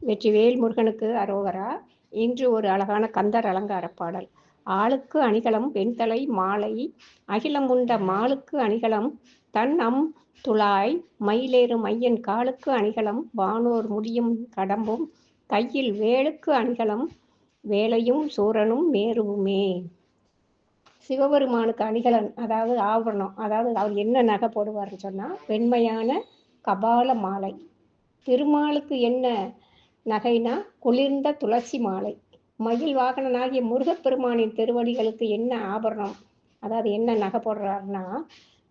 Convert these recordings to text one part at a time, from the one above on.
வெற்றிவேல் முருகனுக்கு அரோகரா. இன்று ஒரு அழகான கந்தர் அலங்கார பாடல். ஆளுக்கு அணிகலம் வெண்தலை மாலை அகிலம் உண்ட மாளுக்கு அணிகலம் தன் அம் துழாய் மயிலேறு மையன் காலுக்கு அணிகலம் வானோர் முடியும் கடம்பும் கையில் வேலுக்கு அணிகலம் வேலையும் சூரனும் மேருவுமே. சிவபெருமானுக்கு அணிகலன் அதாவது ஆபரணம், அதாவது அவர் என்ன நகை போடுவார்னு சொன்னால் வெண்மையான கபால மாலை. திருமாலுக்கு என்ன நகைனா குளிர்ந்த துளசி மாலை. மயில் வாகனனாகிய முருகப்பெருமானின் திருவடிகளுக்கு என்ன ஆபரணம், அதாவது என்ன நகை போடுறாருன்னா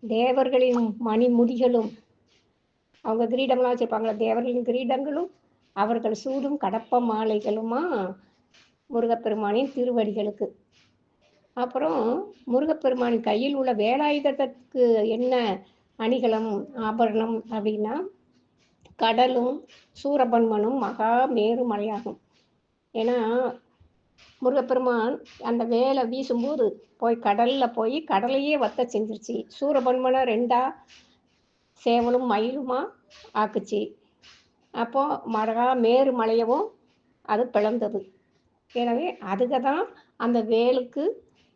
தேவர்களின் மணிமுடிகளும், அவங்க கிரீடம்லாம் வச்சுருப்பாங்களா, தேவர்களின் கிரீடங்களும் அவர்கள் சூடும் கடப்ப மாலைகளுமா முருகப்பெருமானின் திருவடிகளுக்கு. அப்புறம் முருகப்பெருமானின் கையில் உள்ள வேலாயுதத்துக்கு என்ன அணிகலம் ஆபரணம் அப்படின்னா கடலும் சூரபன்மனும் மகா மேரு மலையாகும். ஏன்னா முருகப்பெருமான் அந்த வேலை வீசும்போது போய் கடலையே வத்த செஞ்சிருச்சு. சூரபன்மனை 2 சேவலும் மயிலுமா ஆக்குச்சு. அப்போ மகா மேரு மலையவும் அது பிளந்தது. எனவே அதுக்கு தான் அந்த வேலுக்கு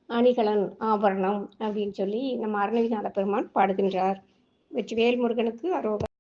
அணிகலன் ஆபரணம் அப்படின்னு சொல்லி நம்ம அருணகிரிநாத பெருமான் பாடுகின்றார். வெற்றிவேல் முருகனுக்கு அரோகரா.